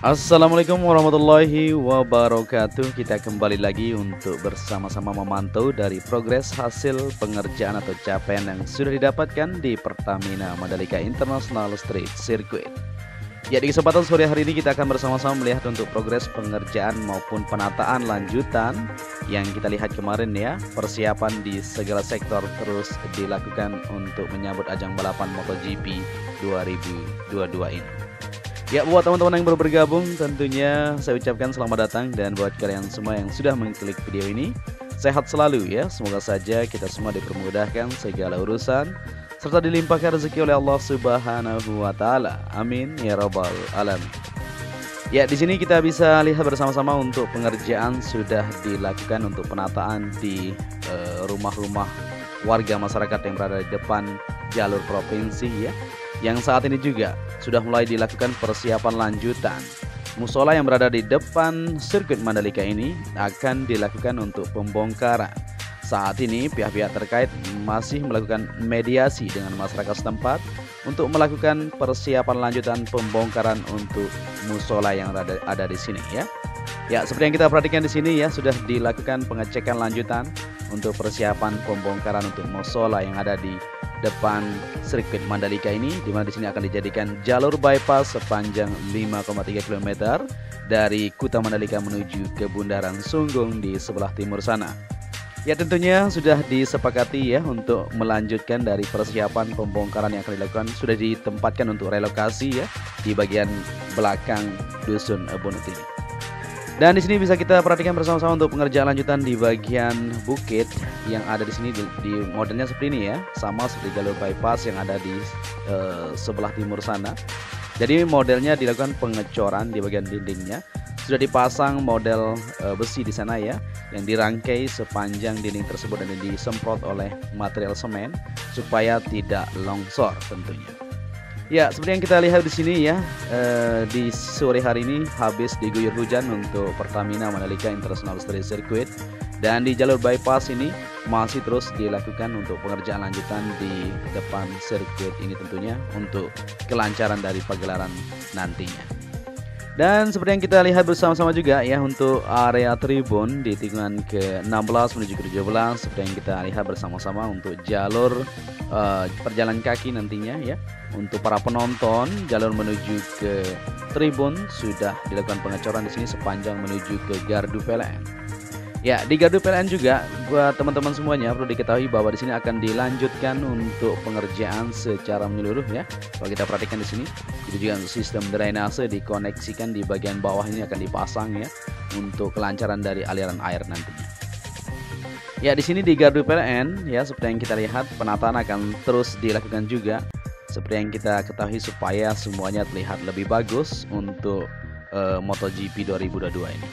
Assalamualaikum warahmatullahi wabarakatuh. Kita kembali lagi untuk bersama-sama memantau dari progres hasil pengerjaan atau capaian yang sudah didapatkan di Pertamina Mandalika International Street Circuit. Ya, di kesempatan sore hari ini kita akan bersama-sama melihat untuk progres pengerjaan maupun penataan lanjutan yang kita lihat kemarin ya. Persiapan di segala sektor terus dilakukan untuk menyambut ajang balapan MotoGP 2022 ini. Ya, buat teman-teman yang baru bergabung, tentunya saya ucapkan selamat datang. Dan buat kalian semua yang sudah mengklik video ini, sehat selalu ya. Semoga saja kita semua dipermudahkan segala urusan, serta dilimpahkan rezeki oleh Allah Subhanahu wa Ta'ala. Amin ya Rabbal Alamin. Ya, di sini kita bisa lihat bersama-sama untuk pengerjaan sudah dilakukan untuk penataan di rumah-rumah warga masyarakat yang berada di depan jalur provinsi ya. Yang saat ini juga sudah mulai dilakukan persiapan lanjutan. Musola yang berada di depan sirkuit Mandalika ini akan dilakukan untuk pembongkaran. Saat ini pihak-pihak terkait masih melakukan mediasi dengan masyarakat setempat untuk melakukan persiapan lanjutan pembongkaran untuk musola yang ada di sini ya. Ya, seperti yang kita perhatikan di sini ya, sudah dilakukan pengecekan lanjutan untuk persiapan pembongkaran untuk musola yang ada di depan sirkuit Mandalika ini, di mana di sini akan dijadikan jalur bypass sepanjang 5,3 km dari Kuta Mandalika menuju ke Bundaran Sunggung di sebelah timur sana. Ya, tentunya sudah disepakati ya untuk melanjutkan dari persiapan pembongkaran yang akan dilakukan, sudah ditempatkan untuk relokasi ya di bagian belakang dusun Bonut ini. Dan di sini bisa kita perhatikan bersama-sama untuk pengerjaan lanjutan di bagian bukit yang ada di sini di modelnya seperti ini ya, sama seperti jalur bypass yang ada di sebelah timur sana. Jadi modelnya dilakukan pengecoran di bagian dindingnya. Sudah dipasang model besi di sana ya, yang dirangkai sepanjang dinding tersebut dan disemprot oleh material semen supaya tidak longsor tentunya. Ya, seperti yang kita lihat di sini ya, di sore hari ini habis diguyur hujan untuk Pertamina Mandalika International Street Circuit, dan di jalur bypass ini masih terus dilakukan untuk pengerjaan lanjutan di depan sirkuit ini tentunya untuk kelancaran dari pagelaran nantinya. Dan seperti yang kita lihat bersama-sama juga ya, untuk area tribun di tikungan ke-16 menuju ke-17, seperti yang kita lihat bersama-sama untuk jalur perjalan kaki nantinya ya. Untuk para penonton, jalur menuju ke tribun sudah dilakukan pengecoran di sini sepanjang menuju ke gardu PLN. Ya, di gardu PLN juga buat teman-teman semuanya perlu diketahui bahwa di sini akan dilanjutkan untuk pengerjaan secara menyeluruh ya. Kalau kita perhatikan di sini, itu juga sistem drainase dikoneksikan di bagian bawah ini akan dipasang ya untuk kelancaran dari aliran air nantinya. Ya, di sini di gardu PLN ya, seperti yang kita lihat penataan akan terus dilakukan juga seperti yang kita ketahui supaya semuanya terlihat lebih bagus untuk MotoGP 2022 ini.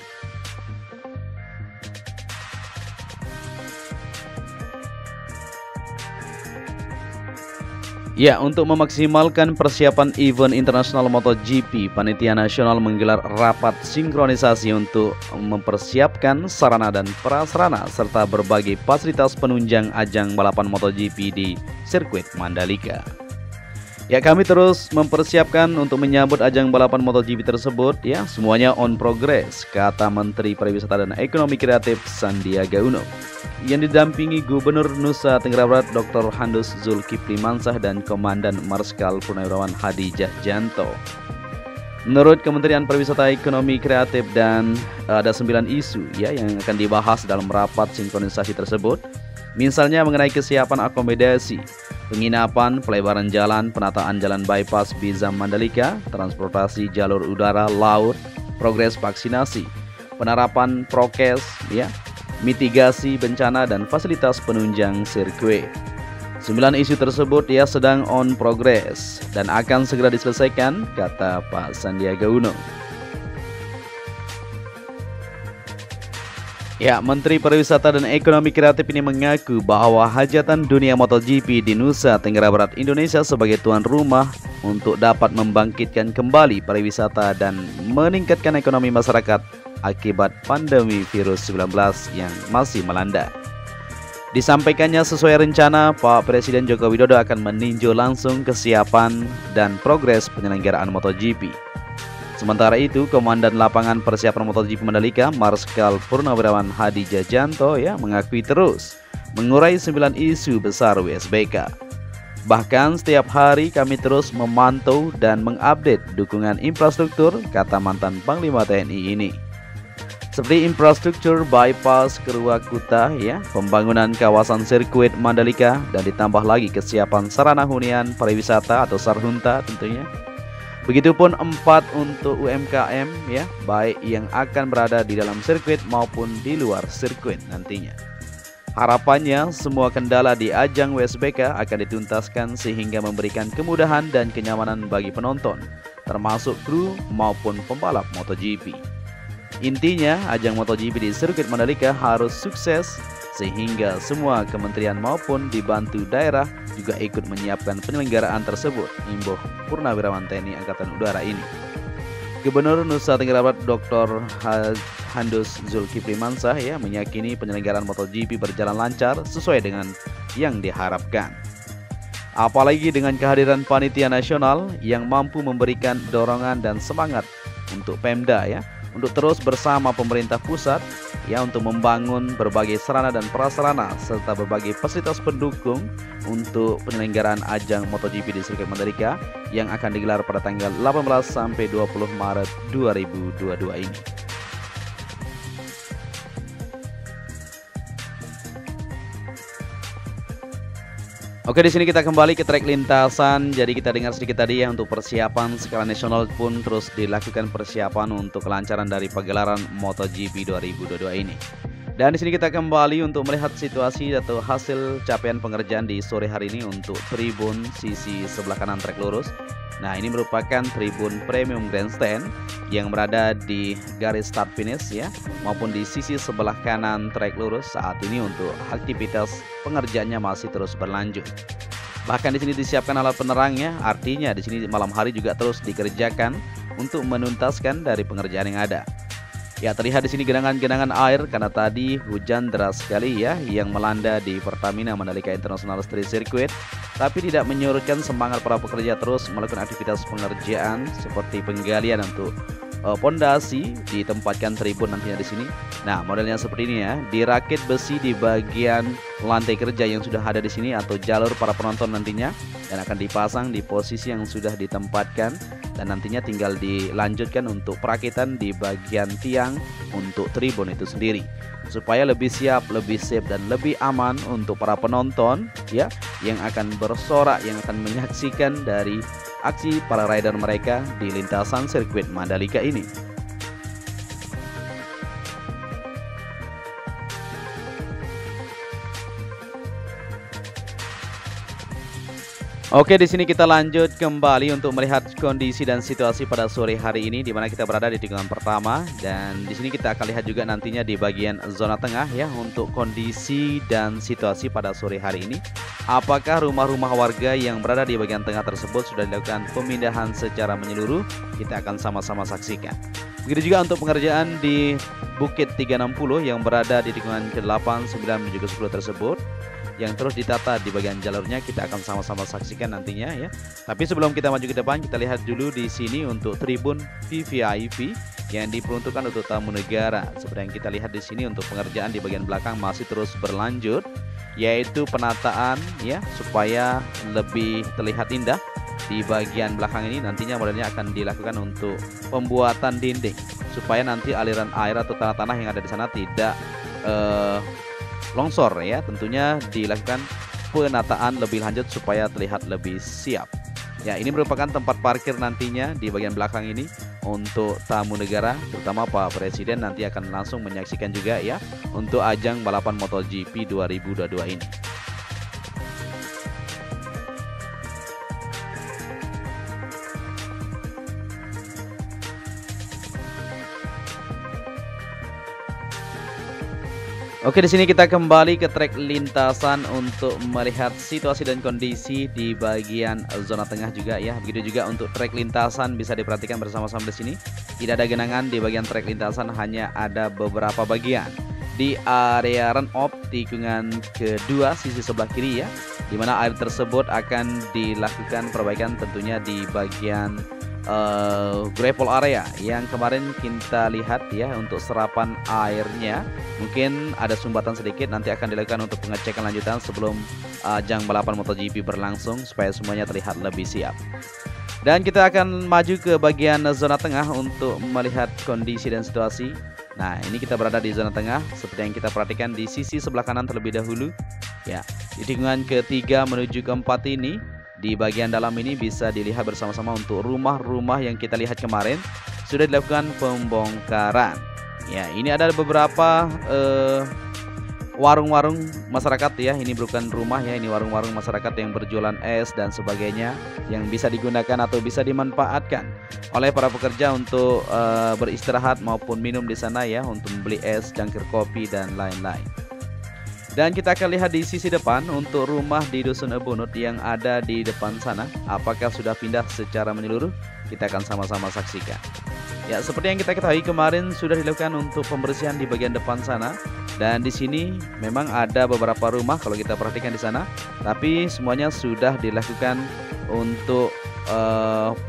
Ya, untuk memaksimalkan persiapan event internasional MotoGP, Panitia Nasional menggelar rapat sinkronisasi untuk mempersiapkan sarana dan prasarana serta berbagai fasilitas penunjang ajang balapan MotoGP di sirkuit Mandalika. Ya, kami terus mempersiapkan untuk menyambut ajang balapan MotoGP tersebut ya, semuanya on progress, kata Menteri Pariwisata dan Ekonomi Kreatif Sandiaga Uno yang didampingi Gubernur Nusa Tenggara Barat Dr. Handus Zulkifli Mansah dan Komandan Marskal Purnawirawan Hadi Jahjanto. Menurut Kementerian Pariwisata Ekonomi Kreatif dan ada 9 isu ya yang akan dibahas dalam rapat sinkronisasi tersebut. Misalnya mengenai kesiapan akomodasi, penginapan, pelebaran jalan, penataan jalan bypass Bizam Mandalika, transportasi jalur udara, laut, progres vaksinasi, penerapan prokes, ya, mitigasi bencana dan fasilitas penunjang sirkuit. 9 isu tersebut ya sedang on progress dan akan segera diselesaikan, kata Pak Sandiaga Uno. Ya, Menteri Pariwisata dan Ekonomi Kreatif ini mengaku bahwa hajatan dunia MotoGP di Nusa Tenggara Barat Indonesia sebagai tuan rumah untuk dapat membangkitkan kembali pariwisata dan meningkatkan ekonomi masyarakat akibat pandemi virus 19 yang masih melanda. Disampaikannya sesuai rencana, Pak Presiden Joko Widodo akan meninjau langsung kesiapan dan progres penyelenggaraan MotoGP. Sementara itu, Komandan Lapangan Persiapan MotoGP Mandalika, Marskal Purnawirawan Hadi Jajanto mengakui terus mengurai 9 isu besar WSBK. Bahkan setiap hari kami terus memantau dan mengupdate dukungan infrastruktur, kata mantan Panglima TNI ini. Seperti infrastruktur bypass Kerwakuta, pembangunan kawasan sirkuit Mandalika, dan ditambah lagi kesiapan sarana hunian pariwisata atau Sarhunta tentunya. Begitupun 4 untuk UMKM baik yang akan berada di dalam sirkuit maupun di luar sirkuit nantinya. Harapannya semua kendala di ajang WSBK akan dituntaskan sehingga memberikan kemudahan dan kenyamanan bagi penonton, termasuk kru maupun pembalap MotoGP. Intinya, ajang MotoGP di sirkuit Mandalika harus sukses sehingga semua kementerian maupun dibantu daerah juga ikut menyiapkan penyelenggaraan tersebut, imbuh Purnawirawan TNI Angkatan Udara ini. Gubernur Nusa Tenggara Barat Dr. Handus Zulkifli Mansah meyakini penyelenggaraan MotoGP berjalan lancar sesuai dengan yang diharapkan. Apalagi dengan kehadiran panitia nasional yang mampu memberikan dorongan dan semangat untuk Pemda untuk terus bersama pemerintah pusat untuk membangun berbagai sarana dan prasarana serta berbagai fasilitas pendukung untuk penyelenggaraan ajang MotoGP di sirkuit Mandalika yang akan digelar pada tanggal 18 sampai 20 Maret 2022 ini. Oke, di sini kita kembali ke trek lintasan. Jadi kita dengar sedikit tadi untuk persiapan skala nasional pun terus dilakukan persiapan untuk kelancaran dari pagelaran MotoGP 2022 ini. Dan di sini kita kembali untuk melihat situasi atau hasil capaian pengerjaan di sore hari ini untuk tribun sisi sebelah kanan trek lurus. Nah, ini merupakan tribun premium grandstand yang berada di garis start finish maupun di sisi sebelah kanan trek lurus saat ini untuk aktivitas pengerjaannya masih terus berlanjut. Bahkan di sini disiapkan alat penerang artinya di sini malam hari juga terus dikerjakan untuk menuntaskan dari pengerjaan yang ada. Terlihat di sini genangan-genangan air karena tadi hujan deras sekali yang melanda di Pertamina Mandalika International Street Circuit, tapi tidak menyurutkan semangat para pekerja terus melakukan aktivitas pengerjaan seperti penggalian untuk pondasi, ditempatkan tribun nantinya di sini. Nah, modelnya seperti ini dirakit besi di bagian lantai kerja yang sudah ada di sini atau jalur para penonton nantinya, dan akan dipasang di posisi yang sudah ditempatkan, dan nantinya tinggal dilanjutkan untuk perakitan di bagian tiang untuk tribun itu sendiri supaya lebih siap, lebih safe dan lebih aman untuk para penonton yang akan bersorak, yang akan menyaksikan dari aksi para rider mereka di lintasan sirkuit Mandalika ini. Oke, di sini kita lanjut kembali untuk melihat kondisi dan situasi pada sore hari ini, di mana kita berada di tikungan pertama, dan di sini kita akan lihat juga nantinya di bagian zona tengah untuk kondisi dan situasi pada sore hari ini. Apakah rumah-rumah warga yang berada di bagian tengah tersebut sudah dilakukan pemindahan secara menyeluruh? Kita akan sama-sama saksikan. Begitu juga untuk pengerjaan di Bukit 360 yang berada di tikungan ke-8, 9, dan juga 10 tersebut yang terus ditata di bagian jalurnya, kita akan sama-sama saksikan nantinya Tapi sebelum kita maju ke depan, kita lihat dulu di sini untuk tribun VVIP yang diperuntukkan untuk tamu negara. Seperti yang kita lihat di sini untuk pengerjaan di bagian belakang masih terus berlanjut, yaitu penataan supaya lebih terlihat indah. Di bagian belakang ini nantinya modelnya akan dilakukan untuk pembuatan dinding supaya nanti aliran air atau tanah-tanah yang ada di sana tidak longsor tentunya dilakukan penataan lebih lanjut supaya terlihat lebih siap. Ini merupakan tempat parkir nantinya di bagian belakang ini untuk tamu negara, terutama Pak Presiden nanti akan langsung menyaksikan juga untuk ajang balapan MotoGP 2022 ini. Oke, di sini kita kembali ke trek lintasan untuk melihat situasi dan kondisi di bagian zona tengah juga Begitu juga untuk trek lintasan bisa diperhatikan bersama-sama di sini. Tidak ada genangan di bagian trek lintasan, hanya ada beberapa bagian di area run off tikungan kedua sisi sebelah kiri di mana air tersebut akan dilakukan perbaikan tentunya di bagian gravel area yang kemarin kita lihat ya untuk serapan airnya. Mungkin ada sumbatan sedikit, nanti akan dilakukan untuk pengecekan lanjutan sebelum ajang balapan MotoGP berlangsung supaya semuanya terlihat lebih siap. Dan kita akan maju ke bagian zona tengah untuk melihat kondisi dan situasi. Nah, ini kita berada di zona tengah seperti yang kita perhatikan di sisi sebelah kanan terlebih dahulu. Ya, di tikungan ketiga menuju keempat ini, di bagian dalam ini bisa dilihat bersama-sama untuk rumah-rumah yang kita lihat kemarin sudah dilakukan pembongkaran. Ya, ini ada beberapa warung-warung masyarakat ya. Ini bukan rumah ya, ini warung-warung masyarakat yang berjualan es dan sebagainya yang bisa digunakan atau bisa dimanfaatkan oleh para pekerja untuk beristirahat maupun minum di sana ya, untuk membeli es, cangkir kopi dan lain-lain. Dan kita akan lihat di sisi depan untuk rumah di Dusun Ebunut yang ada di depan sana, apakah sudah pindah secara menyeluruh? Kita akan sama-sama saksikan. Ya, seperti yang kita ketahui kemarin sudah dilakukan untuk pembersihan di bagian depan sana. Dan di sini memang ada beberapa rumah kalau kita perhatikan di sana, tapi semuanya sudah dilakukan untuk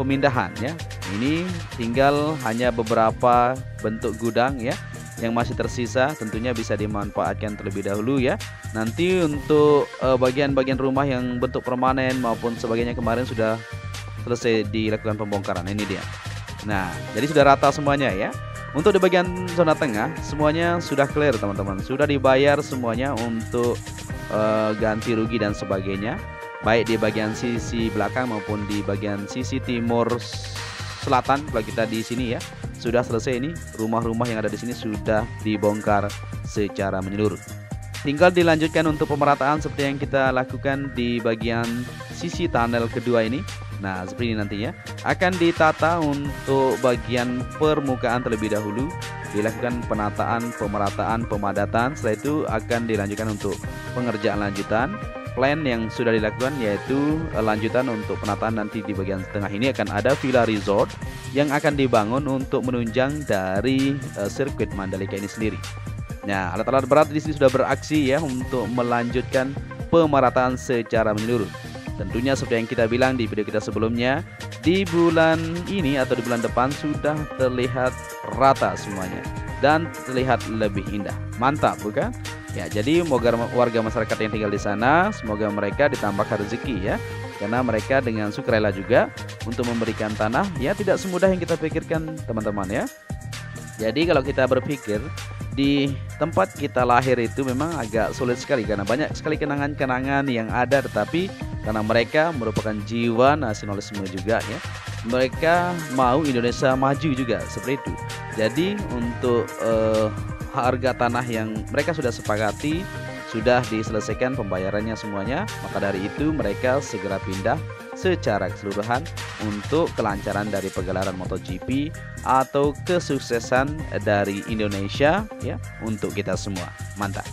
pemindahan ya. Ini tinggal hanya beberapa bentuk gudang ya yang masih tersisa, tentunya bisa dimanfaatkan terlebih dahulu ya. Nanti untuk bagian-bagian rumah yang bentuk permanen maupun sebagainya kemarin sudah selesai dilakukan pembongkaran. Ini dia. Nah, jadi sudah rata semuanya ya. Untuk di bagian zona tengah semuanya sudah clear teman-teman, sudah dibayar semuanya untuk ganti rugi dan sebagainya, baik di bagian sisi belakang maupun di bagian sisi timur selatan. Kalau kita di sini ya, sudah selesai. Ini rumah-rumah yang ada di sini sudah dibongkar secara menyeluruh. Tinggal dilanjutkan untuk pemerataan seperti yang kita lakukan di bagian sisi tunnel kedua ini. Nah, seperti ini nantinya akan ditata untuk bagian permukaan terlebih dahulu, dilakukan penataan, pemerataan, pemadatan. Setelah itu akan dilanjutkan untuk pengerjaan lanjutan. Plan yang sudah dilakukan yaitu lanjutan untuk penataan nanti di bagian tengah ini akan ada villa resort yang akan dibangun untuk menunjang dari sirkuit Mandalika ini sendiri. Nah, alat-alat berat di sini sudah beraksi ya untuk melanjutkan pemerataan secara menyeluruh. Tentunya seperti yang kita bilang di video kita sebelumnya, di bulan ini atau di bulan depan sudah terlihat rata semuanya dan terlihat lebih indah. Mantap bukan? Ya, jadi warga masyarakat yang tinggal di sana, semoga mereka ditambahkan rezeki ya, karena mereka dengan sukarela juga untuk memberikan tanah. Ya, tidak semudah yang kita pikirkan teman-teman ya. Jadi kalau kita berpikir di tempat kita lahir itu memang agak sulit sekali karena banyak sekali kenangan-kenangan yang ada, tetapi karena mereka merupakan jiwa nasionalisme juga ya, mereka mau Indonesia maju juga seperti itu. Jadi untuk harga tanah yang mereka sudah sepakati sudah diselesaikan pembayarannya semuanya, maka dari itu mereka segera pindah secara keseluruhan untuk kelancaran dari pegelaran MotoGP atau kesuksesan dari Indonesia ya untuk kita semua. Mantap.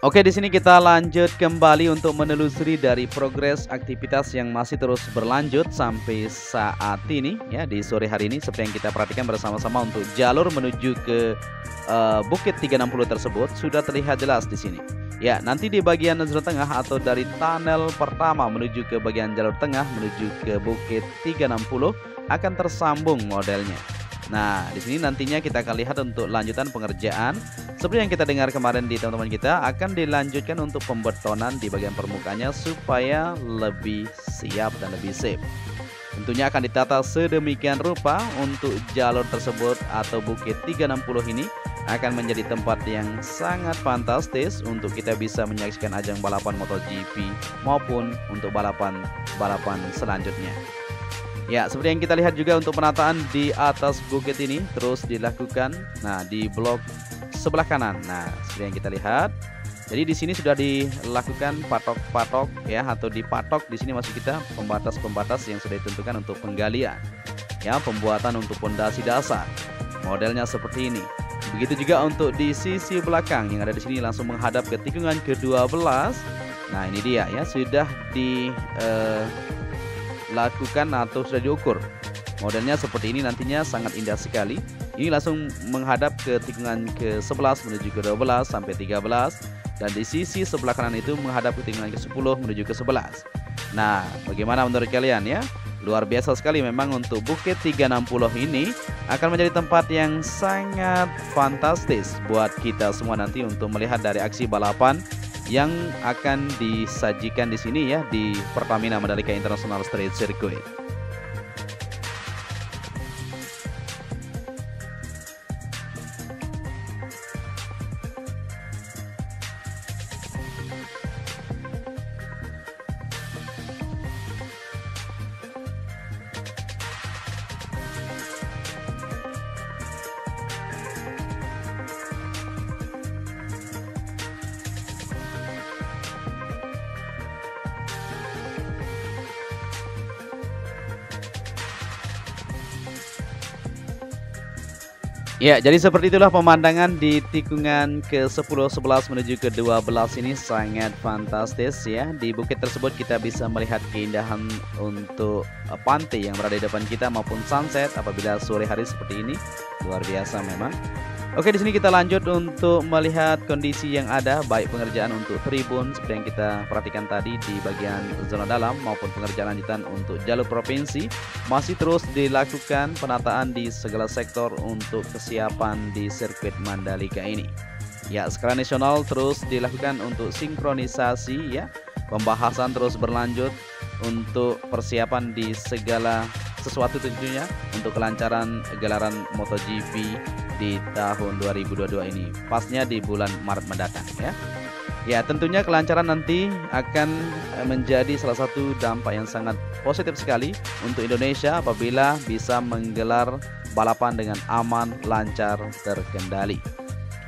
Oke, di sini kita lanjut kembali untuk menelusuri dari progres aktivitas yang masih terus berlanjut sampai saat ini ya, di sore hari ini seperti yang kita perhatikan bersama-sama untuk jalur menuju ke Bukit 360 tersebut sudah terlihat jelas di sini. Ya, nanti di bagian zona tengah atau dari tunnel pertama menuju ke bagian jalur tengah menuju ke Bukit 360 akan tersambung modelnya. Nah, di sini nantinya kita akan lihat untuk lanjutan pengerjaan. Seperti yang kita dengar kemarin di teman-teman kita, akan dilanjutkan untuk pembetonan di bagian permukaannya supaya lebih siap dan lebih safe. Tentunya akan ditata sedemikian rupa untuk jalur tersebut atau Bukit 360 ini akan menjadi tempat yang sangat fantastis untuk kita bisa menyaksikan ajang balapan MotoGP maupun untuk balapan selanjutnya. Ya, seperti yang kita lihat juga untuk penataan di atas bukit ini terus dilakukan. Nah, di blok sebelah kanan. Nah, seperti yang kita lihat Jadi di sini sudah dilakukan patok-patok ya, atau dipatok di sini maksud kita pembatas-pembatas yang sudah ditentukan untuk penggalian. Ya, pembuatan untuk pondasi dasar. Modelnya seperti ini. Begitu juga untuk di sisi belakang yang ada di sini langsung menghadap ke tikungan ke-12. Nah, ini dia ya, sudah dilakukan atau sudah diukur. Modelnya seperti ini, nantinya sangat indah sekali. Ini langsung menghadap ke tikungan ke-11 menuju ke-12 sampai 13. Dan di sisi sebelah kanan itu menghadap ke tikungan ke-10 menuju ke-11. Nah, bagaimana menurut kalian ya? Luar biasa sekali memang untuk Bukit 360 ini akan menjadi tempat yang sangat fantastis buat kita semua nanti untuk melihat dari aksi balapan yang akan disajikan di sini ya, di Pertamina Mandalika International Street Circuit. Ya, jadi seperti itulah pemandangan di tikungan ke-10, 11 menuju ke-12 ini sangat fantastis ya. Di bukit tersebut kita bisa melihat keindahan untuk pantai yang berada di depan kita maupun sunset apabila sore hari seperti ini. Luar biasa memang. Oke, di sini kita lanjut untuk melihat kondisi yang ada, baik pengerjaan untuk tribun seperti yang kita perhatikan tadi di bagian zona dalam maupun pengerjaan lanjutan untuk jalur provinsi. Masih terus dilakukan penataan di segala sektor untuk kesiapan di sirkuit Mandalika ini. Ya, skala nasional terus dilakukan untuk sinkronisasi ya. Pembahasan terus berlanjut untuk persiapan di segala sesuatu tentunya untuk kelancaran gelaran MotoGP di tahun 2022 ini, pasnya di bulan Maret mendatang ya. Ya, tentunya kelancaran nanti akan menjadi salah satu dampak yang sangat positif sekali untuk Indonesia apabila bisa menggelar balapan dengan aman, lancar, terkendali.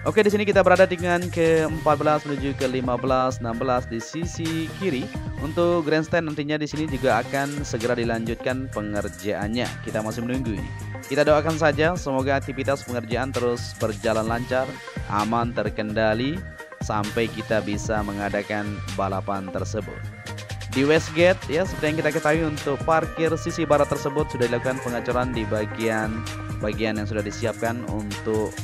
Oke, di sini kita berada di tikungan ke-14 menuju ke-15, 16 di sisi kiri. Untuk grandstand nantinya di sini juga akan segera dilanjutkan pengerjaannya. Kita masih menunggu ini. Kita doakan saja semoga aktivitas pengerjaan terus berjalan lancar, aman, terkendali sampai kita bisa mengadakan balapan tersebut. Di Westgate ya, seperti yang kita ketahui untuk parkir sisi barat tersebut sudah dilakukan pengacoran di bagian yang sudah disiapkan untuk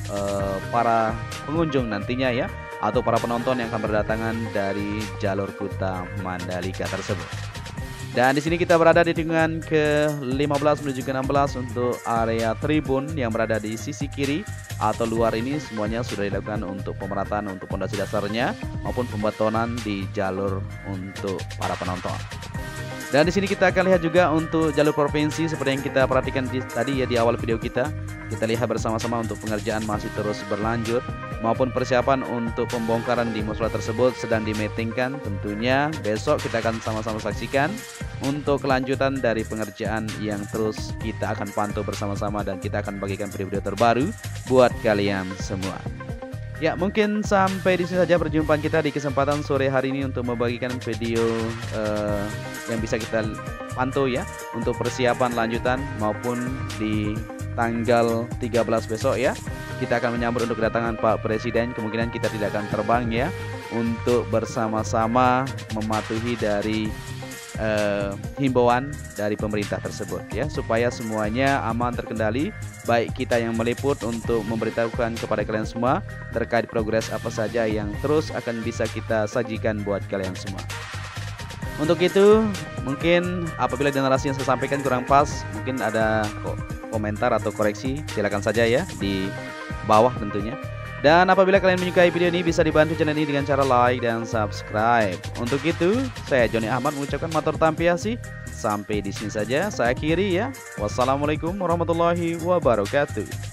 para pengunjung nantinya ya, atau para penonton yang akan berdatangan dari jalur Kuta Mandalika tersebut. Dan di sini kita berada di tikungan ke-15 menuju ke-16 untuk area tribun yang berada di sisi kiri atau luar ini semuanya sudah dilakukan untuk pemerataan untuk pondasi dasarnya maupun pembetonan di jalur untuk para penonton. Dan di sini kita akan lihat juga untuk jalur provinsi seperti yang kita perhatikan tadi ya di awal video kita. Kita lihat bersama-sama untuk pengerjaan masih terus berlanjut maupun persiapan untuk pembongkaran di musola tersebut sedang dimeetingkan. Tentunya besok kita akan sama-sama saksikan untuk kelanjutan dari pengerjaan yang terus kita akan pantau bersama-sama dan kita akan bagikan video-video terbaru buat kalian semua. Ya, mungkin sampai di sini saja perjumpaan kita di kesempatan sore hari ini untuk membagikan video yang bisa kita pantau ya untuk persiapan lanjutan maupun di tanggal 13 besok ya. Kita akan menyambut untuk kedatangan Pak Presiden. Kemungkinan kita tidak akan terbang ya untuk bersama-sama mematuhi dari himbauan dari pemerintah tersebut ya, supaya semuanya aman terkendali, baik kita yang meliput untuk memberitahukan kepada kalian semua terkait progres apa saja yang terus akan bisa kita sajikan buat kalian semua. Untuk itu mungkin apabila narasi yang saya sampaikan kurang pas, mungkin ada komentar atau koreksi, silakan saja ya di bawah tentunya. Dan apabila kalian menyukai video ini, bisa dibantu channel ini dengan cara like dan subscribe. Untuk itu, saya Joni Ahmad mengucapkan matur tampiasi. Sampai di sini saja, saya akhiri ya. Wassalamualaikum warahmatullahi wabarakatuh.